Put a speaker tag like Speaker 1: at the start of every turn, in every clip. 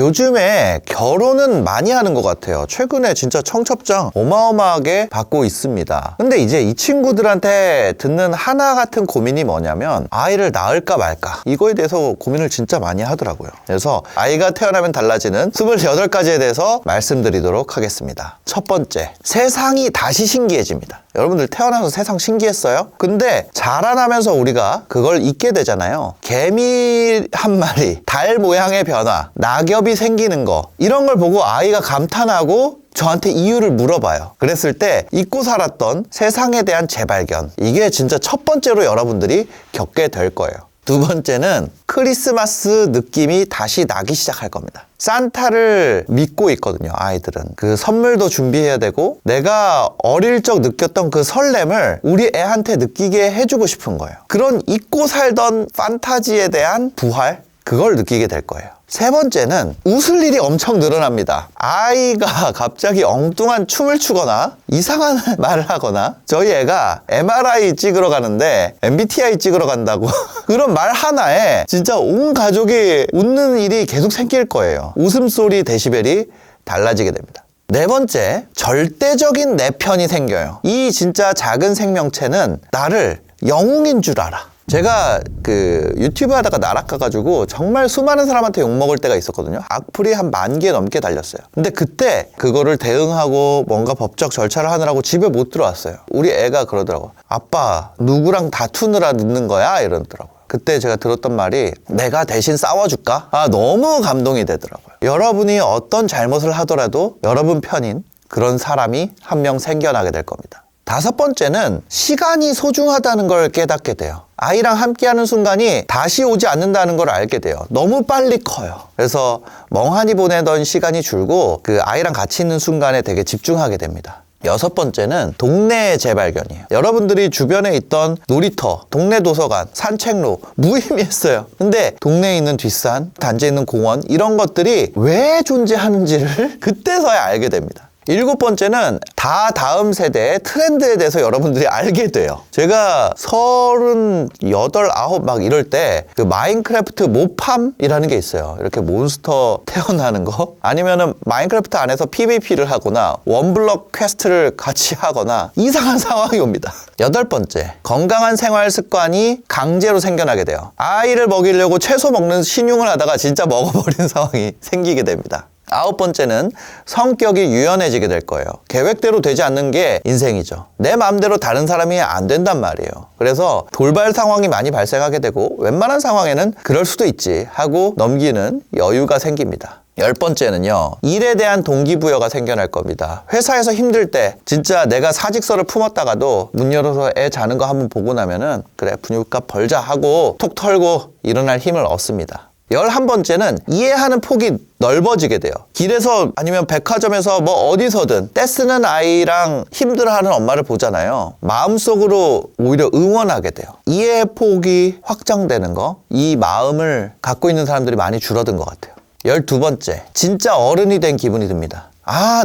Speaker 1: 요즘에 결혼은 많이 하는 것 같아요. 최근에 진짜 청첩장 어마어마하게 받고 있습니다. 근데 이제 이 친구들한테 듣는 하나 같은 고민이 뭐냐면 아이를 낳을까 말까, 이거에 대해서 고민을 진짜 많이 하더라고요. 그래서 아이가 태어나면 달라지는 28가지에 대해서 말씀드리도록 하겠습니다. 첫 번째, 세상이 다시 신기해집니다. 여러분들 태어나서 세상 신기했어요? 근데 자라나면서 우리가 그걸 잊게 되잖아요. 개미 한 마리, 달 모양의 변화, 낙엽이 생기는 거, 이런 걸 보고 아이가 감탄하고 저한테 이유를 물어봐요. 그랬을 때 잊고 살았던 세상에 대한 재발견, 이게 진짜 첫 번째로 여러분들이 겪게 될 거예요. 두 번째는 크리스마스 느낌이 다시 나기 시작할 겁니다. 산타를 믿고 있거든요, 아이들은. 그 선물도 준비해야 되고 내가 어릴 적 느꼈던 그 설렘을 우리 애한테 느끼게 해주고 싶은 거예요. 그런 잊고 살던 판타지에 대한 부활, 그걸 느끼게 될 거예요. 세 번째는 웃을 일이 엄청 늘어납니다. 아이가 갑자기 엉뚱한 춤을 추거나 이상한 말을 하거나, 저희 애가 MRI 찍으러 가는데 MBTI 찍으러 간다고 그런 말 하나에 진짜 온 가족이 웃는 일이 계속 생길 거예요. 웃음소리 데시벨이 달라지게 됩니다. 네 번째, 절대적인 내 편이 생겨요. 이 진짜 작은 생명체는 나를 영웅인 줄 알아. 제가 그 유튜브 하다가 날아가가지고 정말 수많은 사람한테 욕먹을 때가 있었거든요. 악플이 한 10,000개 넘게 달렸어요. 근데 그때 그거를 대응하고 뭔가 법적 절차를 하느라고 집에 못 들어왔어요. 우리 애가 그러더라고. 아빠, 누구랑 다투느라 늦는 거야? 이러더라고요. 그때 제가 들었던 말이, 내가 대신 싸워줄까? 너무 감동이 되더라고요. 여러분이 어떤 잘못을 하더라도 여러분 편인 그런 사람이 한 명 생겨나게 될 겁니다. 다섯 번째는 시간이 소중하다는 걸 깨닫게 돼요. 아이랑 함께하는 순간이 다시 오지 않는다는 걸 알게 돼요. 너무 빨리 커요. 그래서 멍하니 보내던 시간이 줄고 그 아이랑 같이 있는 순간에 되게 집중하게 됩니다. 여섯 번째는 동네의 재발견이에요. 여러분들이 주변에 있던 놀이터, 동네 도서관, 산책로 무의미했어요. 근데 동네에 있는 뒷산, 단지에 있는 공원, 이런 것들이 왜 존재하는지를 그때서야 알게 됩니다. 일곱 번째는 다음 세대의 트렌드에 대해서 여러분들이 알게 돼요. 제가 38, 9 막 이럴 때 그 마인크래프트 모팜이라는 게 있어요. 이렇게 몬스터 태어나는 거, 아니면은 마인크래프트 안에서 PVP를 하거나 원블럭 퀘스트를 같이 하거나 이상한 상황이 옵니다. 여덟 번째, 건강한 생활 습관이 강제로 생겨나게 돼요. 아이를 먹이려고 채소 먹는 신용을 하다가 진짜 먹어버리는 상황이 생기게 됩니다. 아홉 번째는 성격이 유연해지게 될 거예요. 계획대로 되지 않는 게 인생이죠. 내 마음대로 다른 사람이 안 된단 말이에요. 그래서 돌발 상황이 많이 발생하게 되고 웬만한 상황에는 그럴 수도 있지 하고 넘기는 여유가 생깁니다. 열 번째는요, 일에 대한 동기부여가 생겨날 겁니다. 회사에서 힘들 때 진짜 내가 사직서를 품었다가도 문 열어서 애 자는 거 한번 보고 나면은 그래, 분유값 벌자 하고 톡 털고 일어날 힘을 얻습니다. 11번째는 이해하는 폭이 넓어지게 돼요. 길에서 아니면 백화점에서 뭐 어디서든 떼쓰는 아이랑 힘들어하는 엄마를 보잖아요. 마음속으로 오히려 응원하게 돼요. 이해의 폭이 확장되는 거, 이 마음을 갖고 있는 사람들이 많이 줄어든 것 같아요. 12번째, 진짜 어른이 된 기분이 듭니다.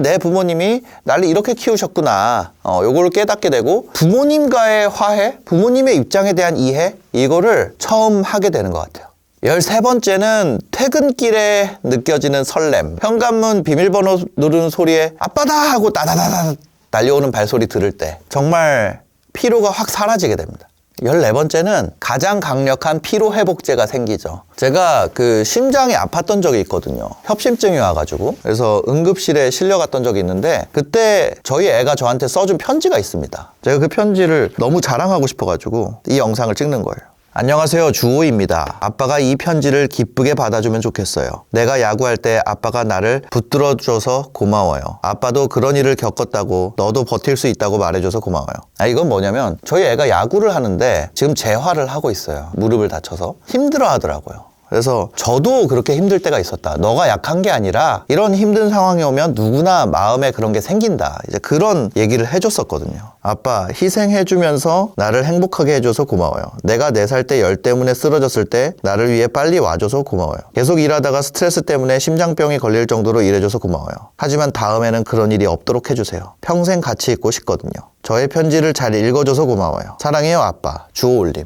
Speaker 1: 내 부모님이 나를 이렇게 키우셨구나. 요거를 깨닫게 되고 부모님과의 화해, 부모님의 입장에 대한 이해, 이거를 처음 하게 되는 것 같아요. 13번째는 퇴근길에 느껴지는 설렘. 현관문 비밀번호 누르는 소리에 아빠다 하고 따다다다 달려오는 발소리 들을 때 정말 피로가 확 사라지게 됩니다. 14번째는 가장 강력한 피로회복제가 생기죠. 제가 그 심장이 아팠던 적이 있거든요. 협심증이 와가지고. 그래서 응급실에 실려갔던 적이 있는데 그때 저희 애가 저한테 써준 편지가 있습니다. 제가 그 편지를 너무 자랑하고 싶어가지고 이 영상을 찍는 거예요. 안녕하세요, 주호입니다. 아빠가 이 편지를 기쁘게 받아주면 좋겠어요. 내가 야구할 때 아빠가 나를 붙들어줘서 고마워요. 아빠도 그런 일을 겪었다고 너도 버틸 수 있다고 말해줘서 고마워요. 이건 뭐냐면 저희 애가 야구를 하는데 지금 재활을 하고 있어요. 무릎을 다쳐서 힘들어 하더라고요. 그래서 저도 그렇게 힘들 때가 있었다. 너가 약한 게 아니라 이런 힘든 상황이 오면 누구나 마음에 그런 게 생긴다. 이제 그런 얘기를 해줬었거든요. 아빠, 희생해주면서 나를 행복하게 해줘서 고마워요. 내가 4살 때 열 때문에 쓰러졌을 때 나를 위해 빨리 와줘서 고마워요. 계속 일하다가 스트레스 때문에 심장병이 걸릴 정도로 일해줘서 고마워요. 하지만 다음에는 그런 일이 없도록 해주세요. 평생 같이 있고 싶거든요. 저의 편지를 잘 읽어줘서 고마워요. 사랑해요, 아빠. 주호올림.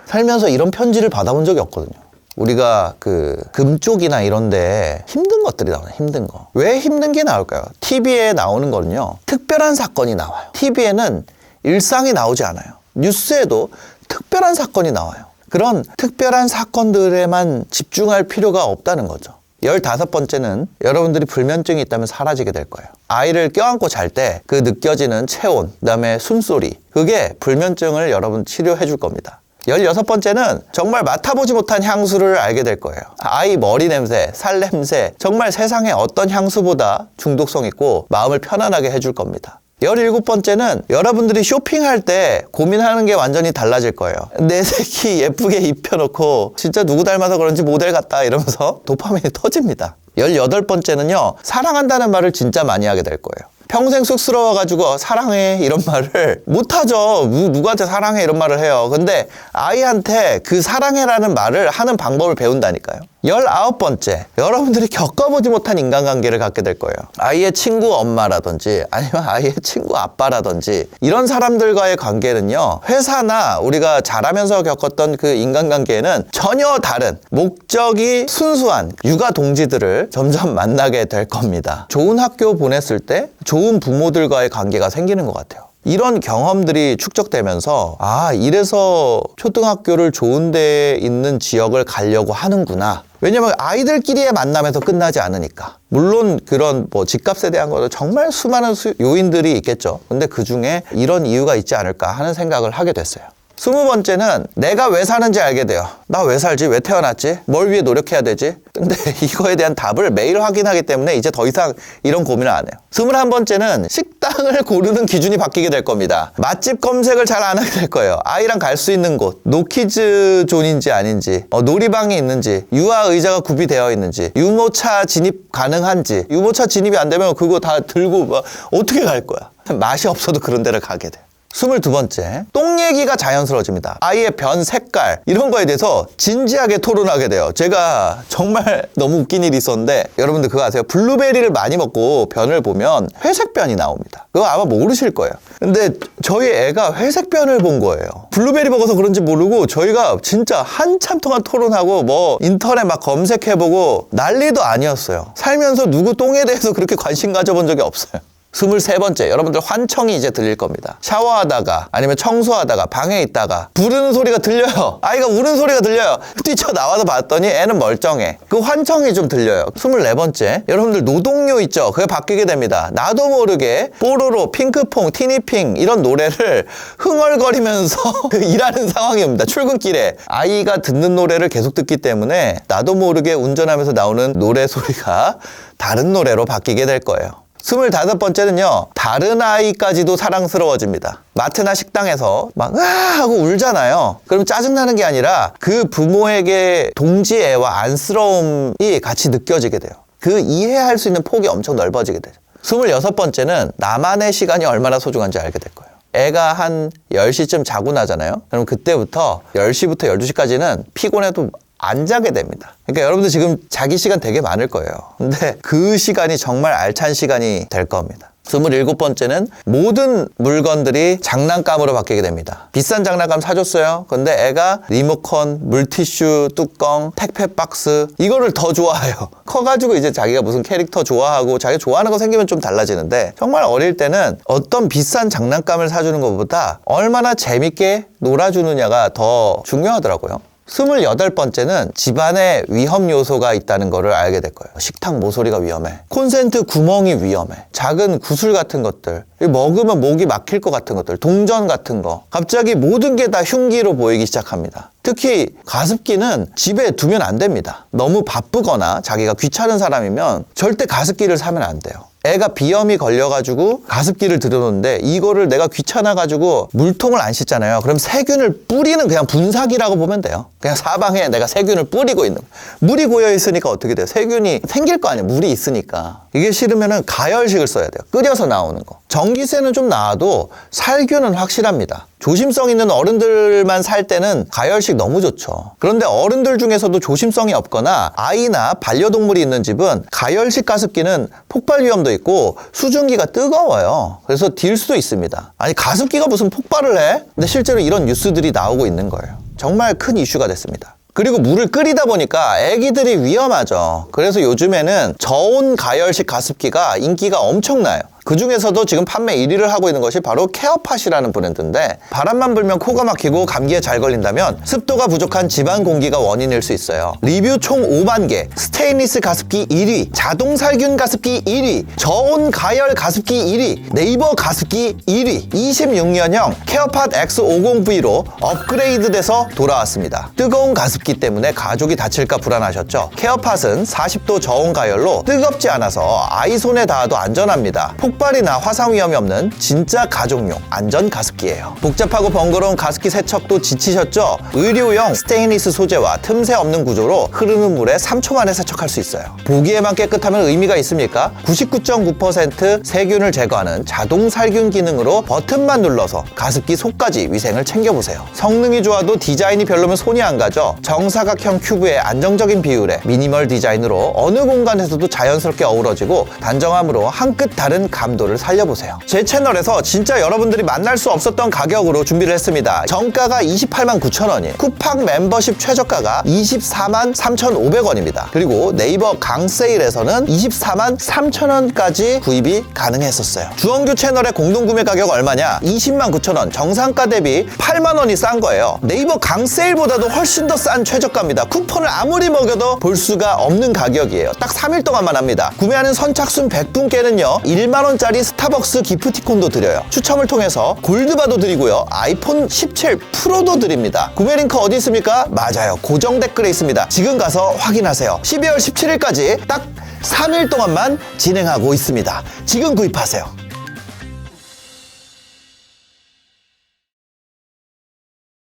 Speaker 1: 살면서 이런 편지를 받아본 적이 없거든요. 우리가 그 금 쪽이나 이런데 힘든 것들이 나와요. 힘든 거. 왜 힘든 게 나올까요? TV에 나오는 거는요, 특별한 사건이 나와요. TV에는 일상이 나오지 않아요. 뉴스에도 특별한 사건이 나와요. 그런 특별한 사건들에만 집중할 필요가 없다는 거죠. 15번째는 여러분들이 불면증이 있다면 사라지게 될 거예요. 아이를 껴안고 잘 때 그 느껴지는 체온, 그다음에 숨소리, 그게 불면증을 여러분 치료해 줄 겁니다. 16번째는 정말 맡아보지 못한 향수를 알게 될 거예요. 아이 머리 냄새, 살 냄새, 정말 세상에 어떤 향수보다 중독성 있고 마음을 편안하게 해줄 겁니다. 17번째는 여러분들이 쇼핑할 때 고민하는 게 완전히 달라질 거예요. 내 새끼 예쁘게 입혀놓고 진짜 누구 닮아서 그런지 모델 같다 이러면서 도파민이 터집니다. 18번째는요, 사랑한다는 말을 진짜 많이 하게 될 거예요. 평생 쑥스러워가지고 사랑해 이런 말을 못하죠. 누구한테 사랑해 이런 말을 해요. 근데 아이한테 그 사랑해라는 말을 하는 방법을 배운다니까요. 19번째, 여러분들이 겪어보지 못한 인간관계를 갖게 될 거예요. 아이의 친구 엄마라든지 아니면 아이의 친구 아빠라든지 이런 사람들과의 관계는요, 회사나 우리가 자라면서 겪었던 그 인간관계에는 전혀 다른 목적이 순수한 육아 동지들을 점점 만나게 될 겁니다. 좋은 학교 보냈을 때 좋은 부모들과의 관계가 생기는 것 같아요. 이런 경험들이 축적되면서 아, 이래서 초등학교를 좋은 데에 있는 지역을 가려고 하는구나. 왜냐면 아이들끼리의 만남에서 끝나지 않으니까. 물론 그런 뭐 집값에 대한 거는 정말 수많은 요인들이 있겠죠. 근데 그 중에 이런 이유가 있지 않을까 하는 생각을 하게 됐어요. 20번째는 내가 왜 사는지 알게 돼요. 나 왜 살지? 왜 태어났지? 뭘 위해 노력해야 되지? 근데 이거에 대한 답을 매일 확인하기 때문에 이제 더 이상 이런 고민을 안 해요. 21번째는 식당을 고르는 기준이 바뀌게 될 겁니다. 맛집 검색을 잘 안 하게 될 거예요. 아이랑 갈 수 있는 곳, 노키즈 존인지 아닌지, 놀이방이 있는지, 유아 의자가 구비되어 있는지, 유모차 진입 가능한지, 유모차 진입이 안 되면 그거 다 들고 어떻게 갈 거야? 맛이 없어도 그런 데를 가게 돼요. 22번째, 똥 얘기가 자연스러워집니다. 아이의 변 색깔 이런 거에 대해서 진지하게 토론하게 돼요. 제가 정말 너무 웃긴 일이 있었는데 여러분들 그거 아세요? 블루베리를 많이 먹고 변을 보면 회색 변이 나옵니다. 그거 아마 모르실 거예요. 근데 저희 애가 회색 변을 본 거예요. 블루베리 먹어서 그런지 모르고 저희가 진짜 한참 동안 토론하고 뭐 인터넷 막 검색해보고 난리도 아니었어요. 살면서 누구 똥에 대해서 그렇게 관심 가져본 적이 없어요. 23번째, 여러분들 환청이 이제 들릴 겁니다. 샤워하다가 아니면 청소하다가 방에 있다가 부르는 소리가 들려요. 아이가 우는 소리가 들려요. 뛰쳐나와서 봤더니 애는 멀쩡해. 그 환청이 좀 들려요. 24번째, 여러분들 노동요 있죠? 그게 바뀌게 됩니다. 나도 모르게 뽀로로, 핑크퐁, 티니핑 이런 노래를 흥얼거리면서 일하는 상황이 옵니다. 출근길에 아이가 듣는 노래를 계속 듣기 때문에 나도 모르게 운전하면서 나오는 노래 소리가 다른 노래로 바뀌게 될 거예요. 25번째는요, 다른 아이까지도 사랑스러워집니다. 마트나 식당에서 막 하고 울잖아요. 그럼 짜증나는 게 아니라 그 부모에게 동지애와 안쓰러움이 같이 느껴지게 돼요. 그 이해할 수 있는 폭이 엄청 넓어지게 되죠. 26번째는 나만의 시간이 얼마나 소중한지 알게 될 거예요. 애가 한 10시쯤 자고 나잖아요. 그럼 그때부터 10시부터 12시까지는 피곤해도 안 자게 됩니다. 그러니까 여러분들 지금 자기 시간 되게 많을 거예요. 근데 그 시간이 정말 알찬 시간이 될 겁니다. 27번째는 모든 물건들이 장난감으로 바뀌게 됩니다. 비싼 장난감 사줬어요. 근데 애가 리모컨, 물티슈, 뚜껑, 택배 박스 이거를 더 좋아해요. 커가지고 이제 자기가 무슨 캐릭터 좋아하고 자기가 좋아하는 거 생기면 좀 달라지는데 정말 어릴 때는 어떤 비싼 장난감을 사주는 것보다 얼마나 재밌게 놀아주느냐가 더 중요하더라고요. 28번째는 집안에 위험 요소가 있다는 거를 알게 될 거예요. 식탁 모서리가 위험해. 콘센트 구멍이 위험해. 작은 구슬 같은 것들. 먹으면 목이 막힐 것 같은 것들. 동전 같은 거. 갑자기 모든 게 다 흉기로 보이기 시작합니다. 특히 가습기는 집에 두면 안 됩니다. 너무 바쁘거나 자기가 귀찮은 사람이면 절대 가습기를 사면 안 돼요. 애가 비염이 걸려가지고 가습기를 들여놓는데 이거를 내가 귀찮아가지고 물통을 안 씻잖아요. 그럼 세균을 뿌리는 그냥 분사기라고 보면 돼요. 그냥 사방에 내가 세균을 뿌리고 있는 거예요. 물이 고여 있으니까 어떻게 돼요? 세균이 생길 거 아니에요. 물이 있으니까. 이게 싫으면은 가열식을 써야 돼요. 끓여서 나오는 거. 전기세는 좀 나와도 살균은 확실합니다. 조심성 있는 어른들만 살 때는 가열식 너무 좋죠. 그런데 어른들 중에서도 조심성이 없거나 아이나 반려동물이 있는 집은 가열식 가습기는 폭발 위험도 있고 수증기가 뜨거워요. 그래서 딜 수도 있습니다. 아니 가습기가 무슨 폭발을 해? 근데 실제로 이런 뉴스들이 나오고 있는 거예요. 정말 큰 이슈가 됐습니다. 그리고 물을 끓이다 보니까 애기들이 위험하죠. 그래서 요즘에는 저온 가열식 가습기가 인기가 엄청나요. 그 중에서도 지금 판매 1위를 하고 있는 것이 바로 케어팟이라는 브랜드인데, 바람만 불면 코가 막히고 감기에 잘 걸린다면 습도가 부족한 집안 공기가 원인일 수 있어요. 리뷰 총 5만 개, 스테인리스 가습기 1위, 자동 살균 가습기 1위, 저온 가열 가습기 1위, 네이버 가습기 1위, 26년형 케어팟 X50V로 업그레이드돼서 돌아왔습니다. 뜨거운 가습기 때문에 가족이 다칠까 불안하셨죠? 케어팟은 40도 저온 가열로 뜨겁지 않아서 아이 손에 닿아도 안전합니다. 폭발이나 화상 위험이 없는 진짜 가족용 안전 가습기예요. 복잡하고 번거로운 가습기 세척도 지치셨죠? 의료용 스테인리스 소재와 틈새 없는 구조로 흐르는 물에 3초 만에 세척할 수 있어요. 보기에만 깨끗하면 의미가 있습니까? 99.9% 세균을 제거하는 자동 살균 기능으로 버튼만 눌러서 가습기 속까지 위생을 챙겨보세요. 성능이 좋아도 디자인이 별로면 손이 안 가죠? 정사각형 큐브의 안정적인 비율에 미니멀 디자인으로 어느 공간에서도 자연스럽게 어우러지고 단정함으로 한 끗 다른 감도를 살려보세요. 제 채널에서 진짜 여러분들이 만날 수 없었던 가격으로 준비를 했습니다. 정가가 28만 9천 원이에요. 쿠팡 멤버십 최저가가 24만 3,500원입니다. 그리고 네이버 강세일에서는 24만 3천 원까지 구입이 가능했었어요. 주원규 채널의 공동구매 가격 얼마냐? 20만 9천 원, 정상가 대비 8만 원이 싼 거예요. 네이버 강세일보다도 훨씬 더 싼 최저가입니다. 쿠폰을 아무리 먹여도 볼 수가 없는 가격이에요. 딱 3일 동안만 합니다. 구매하는 선착순 100분께는요 1만 원짜리 스타벅스 기프티콘도 드려요. 추첨을 통해서 골드바도 드리고요, 아이폰 17 프로도 드립니다. 구매 링크 어디 있습니까? 맞아요, 고정 댓글에 있습니다. 지금 가서 확인하세요. 12월 17일까지 딱 3일 동안만 진행하고 있습니다. 지금 구입하세요.